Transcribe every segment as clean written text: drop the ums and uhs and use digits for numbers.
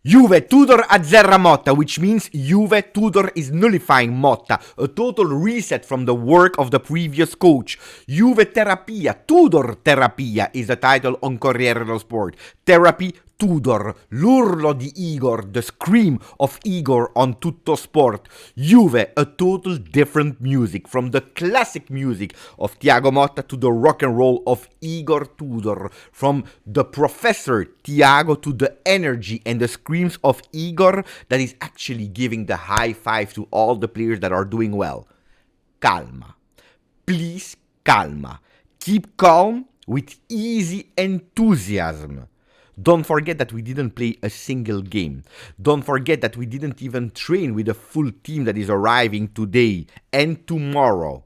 Juve Tudor azzerra Motta, which means Juve Tudor is nullifying Motta, a total reset from the work of the previous coach. Juve Terapia, Tudor Terapia is the title on Corriere dello Sport. Therapy Tudor, l'urlo di Igor, the scream of Igor on Tutto Sport. Juve, a total different music, from the classic music of Thiago Motta to the rock and roll of Igor Tudor, from the professor Thiago to the energy and the screams of Igor that is actually giving the high five to all the players that are doing well. Calma. Please, calma. Keep calm with easy enthusiasm. Don't forget that we didn't play a single game. Don't forget that we didn't even train with a full team that is arriving today and tomorrow.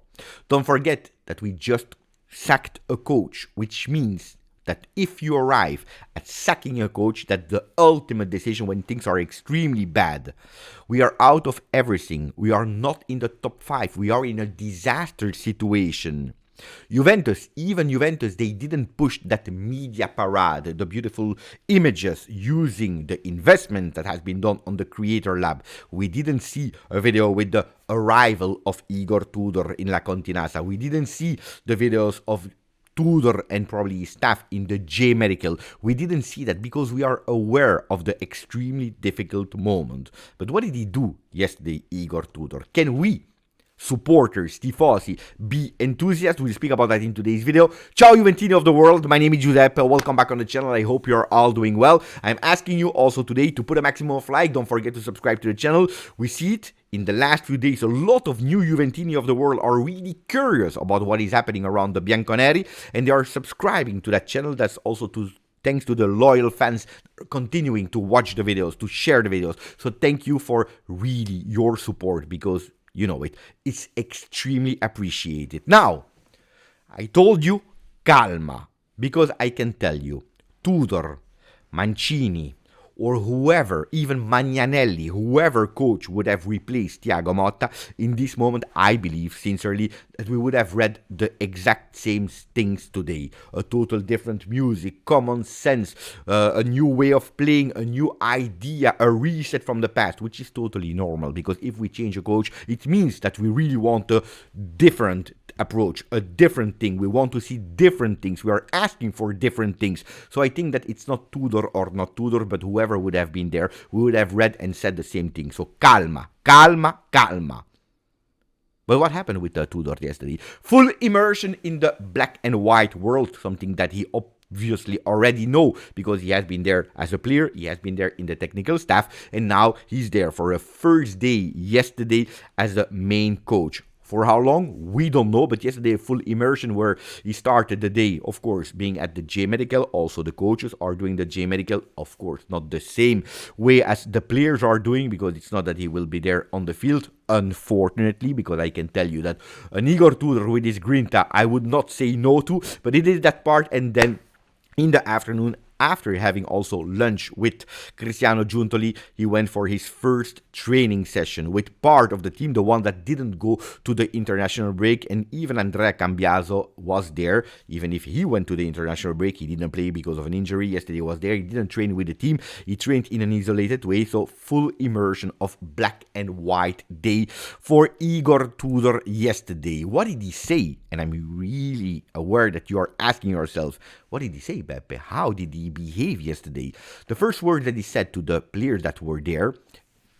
Don't forget that we just sacked a coach, which means that if you arrive at sacking a coach, that's the ultimate decision when things are extremely bad. We are out of everything. We are not in the top 5. We are in a disaster situation. Juventus, they didn't push that media parade, the beautiful images using the investment that has been done on the Creator Lab. We didn't see a video with the arrival of Igor Tudor in La Continassa. We didn't see the videos of Tudor and probably his staff in the J Medical. We didn't see that because we are aware of the extremely difficult moment. But what did he do yesterday, Igor Tudor? Can we, supporters, tifosi, be enthusiasts? We'll speak about that in today's video. Ciao Juventini of the world, my name is Giuseppe. Welcome back on the channel. I hope you're all doing well. I'm asking you also today to put a maximum of like. Don't forget to subscribe to the channel. We see it in the last few days. A lot of new Juventini of the world are really curious about what is happening around the Bianconeri, and they are subscribing to that channel. That's also thanks to the loyal fans continuing to watch the videos, to share the videos. So thank you for really your support, because you know it's extremely appreciated. Now, I told you, calma, because I can tell you, Tudor, Mancini, or whoever, even Magnanelli, whoever coach would have replaced Thiago Motta, in this moment, I believe, sincerely, that we would have read the exact same things today. A total different music, common sense, a new way of playing, a new idea, a reset from the past, which is totally normal, because if we change a coach, it means that we really want a different approach, a different thing. We want to see different things. We are asking for different things. So I think that it's not Tudor or not Tudor, but whoever would have been there, we would have read and said the same thing. So calma, calma, calma. But what happened with Tudor yesterday? Full immersion in the black and white world, something that he obviously already know, because he has been there as a player, he has been there in the technical staff, and now he's there for a first day yesterday as the main coach. For how long? We don't know, but yesterday a full immersion where he started the day, of course, being at the J Medical. Also, the coaches are doing the J Medical, of course, not the same way as the players are doing, because it's not that he will be there on the field, unfortunately, because I can tell you that an Igor Tudor with his grinta, I would not say no to, but it is that part. And then in the afternoon, after having also lunch with Cristiano Giuntoli, he went for his first training session with part of the team, the one that didn't go to the international break. And even Andrea Cambiaso was there. Even if he went to the international break, he didn't play because of an injury. Yesterday he was there. He didn't train with the team. He trained in an isolated way. So full immersion of black and white day for Igor Tudor yesterday. What did he say? And I'm really aware that you are asking yourself, what did he say, Beppe? How did he behave yesterday? The first word that he said to the players that were there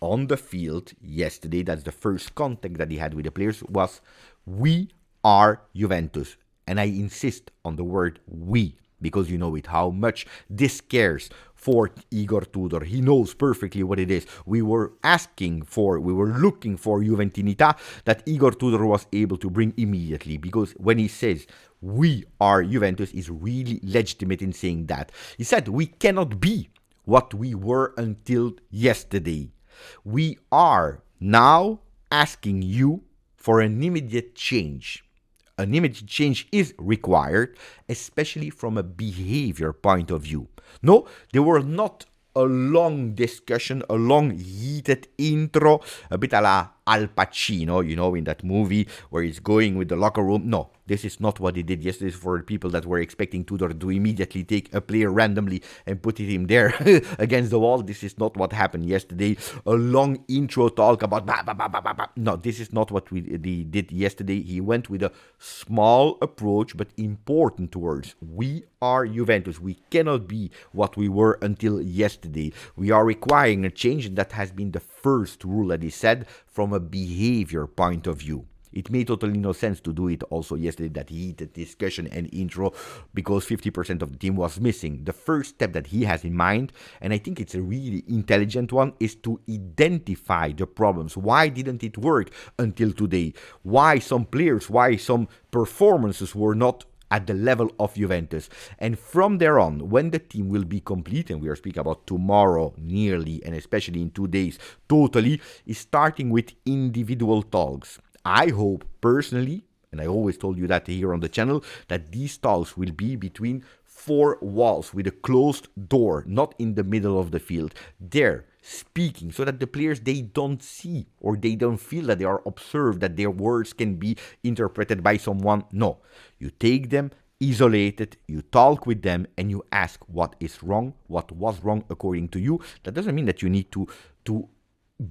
on the field yesterday, that's the first contact that he had with the players, was, "We are Juventus." And I insist on the word "we," because you know it, how much this cares for Igor Tudor. He knows perfectly what it is. We were looking for Juventinità that Igor Tudor was able to bring immediately, because when he says "we are Juventus," is really legitimate in saying that. He said we cannot be what we were until yesterday. We are now asking you for an immediate change. An immediate change is required, especially from a behavior point of view. No, there were not a long discussion, a long heated intro, a bit a la Al Pacino, in that movie where he's going with the locker room. No, this is not what he did yesterday. For people that were expecting Tudor to immediately take a player randomly and put him there against the wall. This is not what happened yesterday. A long intro talk about no, this is not what he did yesterday. He went with a small approach but important words. We are Juventus. We cannot be what we were until yesterday. We are requiring a change, and that has been the first rule that he said from a behavior point of view. It made totally no sense to do it also yesterday, that heated discussion and intro, because 50% of the team was missing. The first step that he has in mind, and I think it's a really intelligent one, is to identify the problems. Why didn't it work until today? Why some players, why some performances were not at the level of Juventus? And from there on, when the team will be complete, and we are speaking about tomorrow nearly, and especially in 2 days totally, is starting with individual talks. I hope personally, and I always told you that here on the channel, that these talks will be between 4 walls with a closed door, not in the middle of the field. There, speaking, so that the players, they don't see or they don't feel that they are observed, that their words can be interpreted by someone. No, you take them isolated, you talk with them, and you ask what is wrong, what was wrong according to you. That doesn't mean that you need to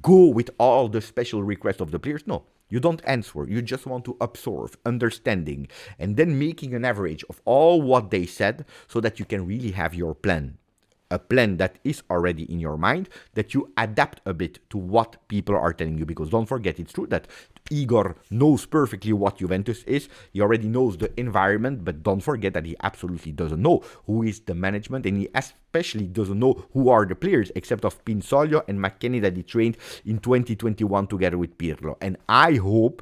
go with all the special requests of the players. No, you don't answer. You just want to absorb, understanding, and then making an average of all what they said, so that you can really have your plan. A plan that is already in your mind, that you adapt a bit to what people are telling you. Because don't forget, it's true that Igor knows perfectly what Juventus is. He already knows the environment, but don't forget that he absolutely doesn't know who is the management, and he especially doesn't know who are the players, except of Pinsoglio and McKennie that he trained in 2021 together with Pirlo. And I hope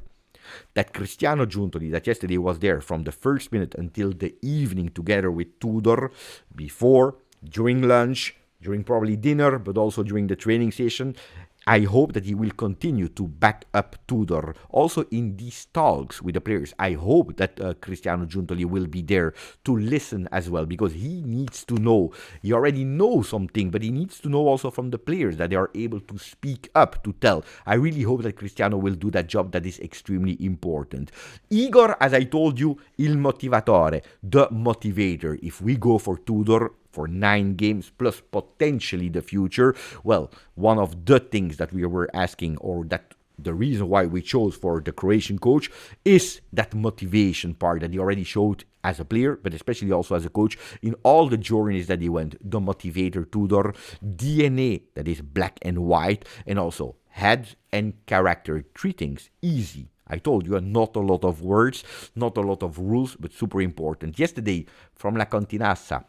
that Cristiano Giuntoli, that yesterday was there from the first minute until the evening together with Tudor, before, during lunch, during probably dinner, but also during the training session, I hope that he will continue to back up Tudor. Also in these talks with the players, I hope that Cristiano Giuntoli will be there to listen as well, because he needs to know. He already knows something, but he needs to know also from the players that they are able to speak up, to tell. I really hope that Cristiano will do that job. That is extremely important. Igor, as I told you, il motivatore, the motivator. If we go for Tudor, for 9 games plus potentially the future, well, one of the things that we were asking, or that the reason why we chose for the Croatian coach, is that motivation part that he already showed as a player, but especially also as a coach in all the journeys that he went. The motivator Tudor, DNA that is black and white, and also head and character. 3 things, easy. I told you, not a lot of words, not a lot of rules, but super important. Yesterday from La Continassa,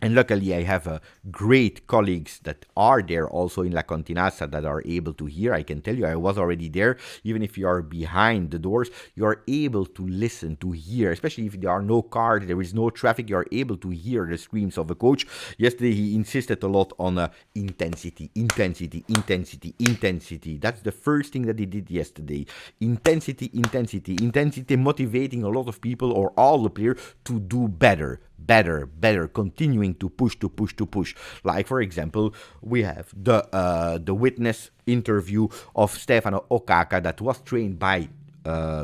and luckily, I have great colleagues that are there also in La Continassa that are able to hear. I can tell you, I was already there. Even if you are behind the doors, you are able to listen, to hear. Especially if there are no cars, there is no traffic, you are able to hear the screams of a coach. Yesterday, he insisted a lot on intensity, intensity, intensity, intensity. That's the first thing that he did yesterday. Intensity, intensity, intensity, motivating a lot of people, or all the players, to do better. Better, continuing to push. Like, for example, we have the witness interview of Stefano Okaka that was trained by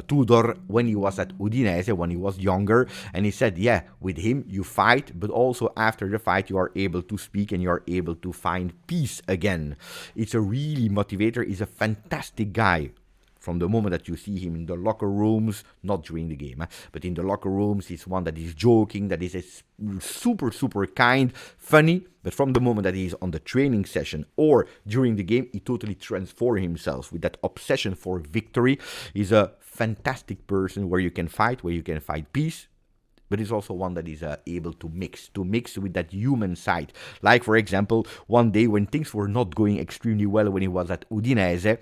Tudor when he was at Udinese, when he was younger, and he said, yeah, with him you fight, but also after the fight you are able to speak and you are able to find peace again. It's a really motivator. He's a fantastic guy. From the moment that you see him in the locker rooms, not during the game, but in the locker rooms, he's one that is joking, that is super kind, funny. But from the moment that he's on the training session or during the game, he totally transforms himself with that obsession for victory. He's a fantastic person where you can fight peace. But he's also one that is able to mix with that human side. Like, for example, one day when things were not going extremely well when he was at Udinese,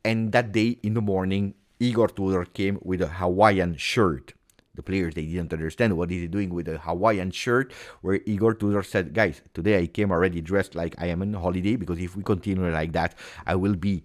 and that day in the morning, Igor Tudor came with a Hawaiian shirt. The players, they didn't understand what is he doing with a Hawaiian shirt, where Igor Tudor said, guys, today I came already dressed like I am on holiday, because if we continue like that, I will be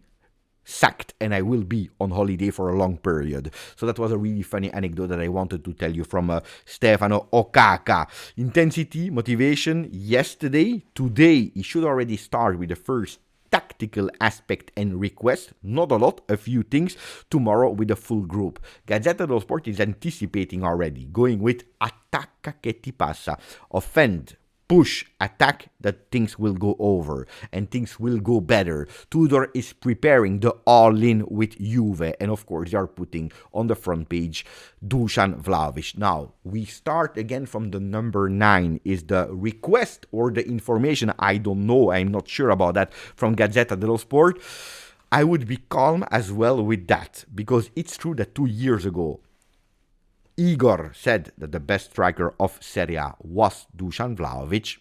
sacked and I will be on holiday for a long period. So that was a really funny anecdote that I wanted to tell you from Stefano Okaka. Intensity, motivation, yesterday. Today, he should already start with the first tactic tactical aspect and request. Not a lot, a few things. Tomorrow with a full group. Gazzetta dello Sport is anticipating already, going with attacca che ti passa. Offend, push, attack, that things will go over and things will go better. Tudor is preparing the all-in with Juve, and of course they are putting on the front page Dusan Vlahovic. Now, we start again from the number 9 is the request or the information, I don't know, I'm not sure about that, from Gazzetta dello Sport. I would be calm as well with that, because it's true that 2 years ago Igor said that the best striker of Serie A was Dusan Vlahovic,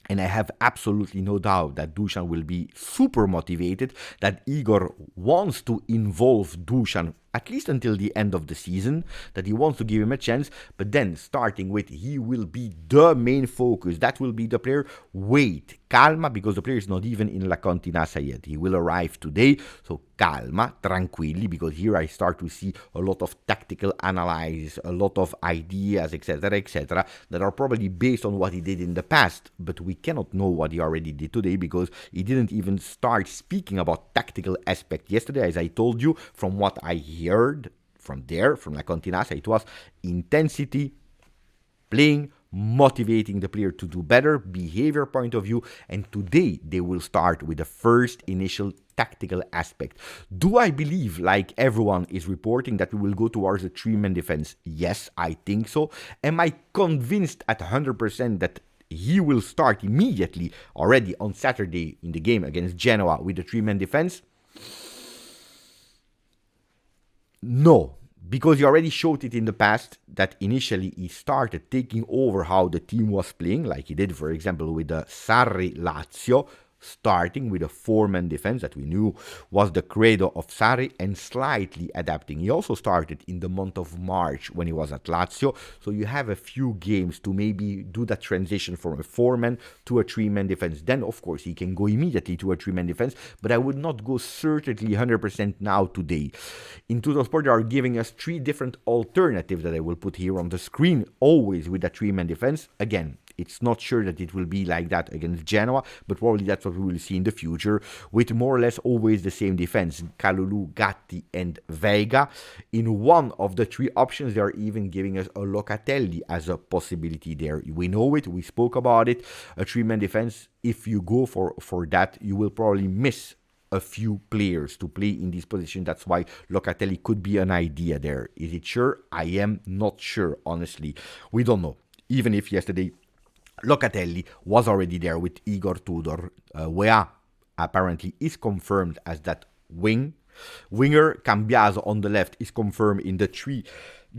and I have absolutely no doubt that Dusan will be super motivated, that Igor wants to involve Dusan at least until the end of the season, that he wants to give him a chance, but then starting with he will be the main focus, that will be the player. Wait, calma, because the player is not even in La Continassa yet. He will arrive today, so calma, tranquilli, because here I start to see a lot of tactical analysis, a lot of ideas, etc., that are probably based on what he did in the past, but we cannot know what he already did today, because he didn't even start speaking about tactical aspect yesterday. As I told you, from what I heard from La Continassa, it was intensity, playing, motivating the player to do better, behavior point of view, and today they will start with the first initial tactical aspect. Do I believe, like everyone is reporting, that we will go towards a 3-man defense? Yes, I think so. Am I convinced at 100% that he will start immediately already on Saturday in the game against Genoa with the 3-man defense? No, because he already showed it in the past that initially he started taking over how the team was playing, like he did, for example, with the Sarri Lazio, starting with a 4-man defense that we knew was the credo of Sarri, and slightly adapting. He also started in the month of March when he was at Lazio, so you have a few games to maybe do that transition from a 4-man to a 3-man defense. Then, of course, he can go immediately to a 3-man defense, but I would not go certainly 100% now today. In Tutto Sport, they are giving us 3 different alternatives that I will put here on the screen, always with a 3-man defense. Again, it's not sure that it will be like that against Genoa, but probably that's what we will see in the future, with more or less always the same defense, Kalulu, Gatti, and Veiga. In one of the 3 options, they are even giving us a Locatelli as a possibility there. We know it, we spoke about it, a 3-man defense. If you go for that, you will probably miss a few players to play in this position. That's why Locatelli could be an idea there. Is it sure? I am not sure, honestly. We don't know. Even if yesterday Locatelli was already there with Igor Tudor. Wea apparently is confirmed as that winger. Cambiaso on the left is confirmed in the 3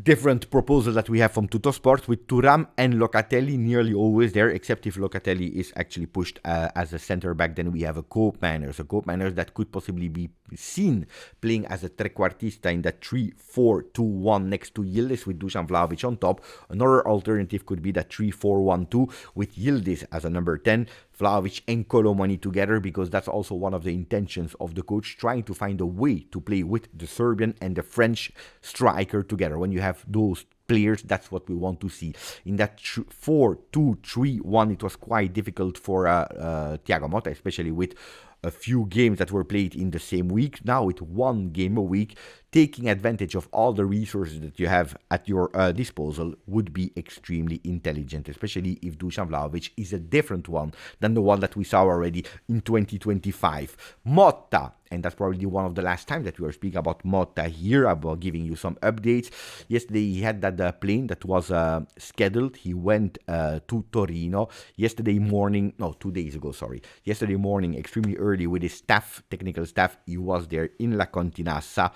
different proposals that we have from Tutto Sport, with Thuram and Locatelli nearly always there, except if Locatelli is actually pushed as a center back. Then we have a Koopmeiners that could possibly be seen playing as a trequartista in that 3-4-2-1 next to Yildiz with Dusan Vlahovic on top. Another alternative could be that 3-4-1-2 with Yildiz as a number 10, Vlahovic and Colomani together, because that's also one of the intentions of the coach, trying to find a way to play with the Serbian and the French striker together. When you have those players, that's what we want to see. In that 4-2-3-1, it was quite difficult for Thiago Motta, especially with a few games that were played in the same week. Now with 1 game a week, taking advantage of all the resources that you have at your disposal would be extremely intelligent, especially if Dusan Vlahovic is a different one than the one that we saw already in 2025. Motta, and that's probably one of the last times that we are speaking about Motta here, about giving you some updates. Yesterday he had that plane that was scheduled. He went to Torino yesterday morning, no, 2 days ago, sorry. Yesterday morning, extremely early with his staff, technical staff, he was there in La Continassa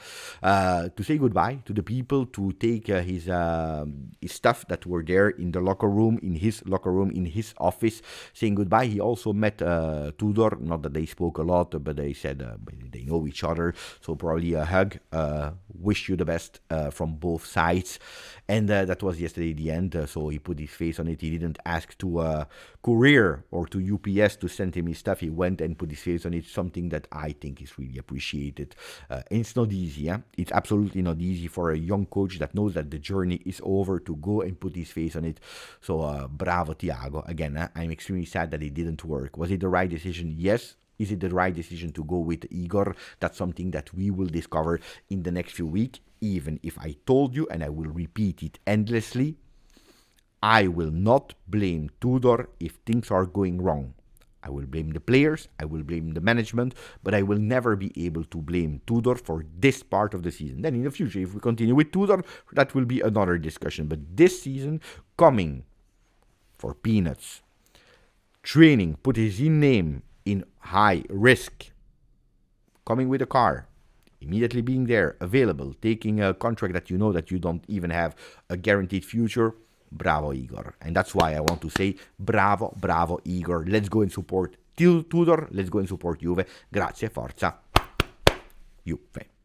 to say goodbye to the people, to take his stuff that were there in the locker room, in his office, saying goodbye. He also met Tudor, not that they spoke a lot, but they said they know each other, so probably a hug, wish you the best from both sides. And that was yesterday the end, so he put his face on it. He didn't ask to courier or to UPS to send him his stuff. He went and put his face on it, something that I think is really appreciated. And it's not easy, it's absolutely not easy for a young coach that knows that the journey is over to go and put his face on it. So bravo Thiago. Again, I'm extremely sad that it didn't work. Was it the right decision? Yes. Is it the right decision to go with Igor? That's something that we will discover in the next few weeks. Even if I told you, and I will repeat it endlessly, I will not blame Tudor if things are going wrong. I will blame the players, I will blame the management, but I will never be able to blame Tudor for this part of the season. Then in the future, if we continue with Tudor, that will be another discussion. But this season, coming for peanuts, training, put his name in high risk, coming with a car, immediately being there, available, taking a contract that you know that you don't even have a guaranteed future. Bravo, Igor. And that's why I want to say bravo, bravo, Igor. Let's go and support Tudor. Let's go and support Juve. Grazie, forza, Juve.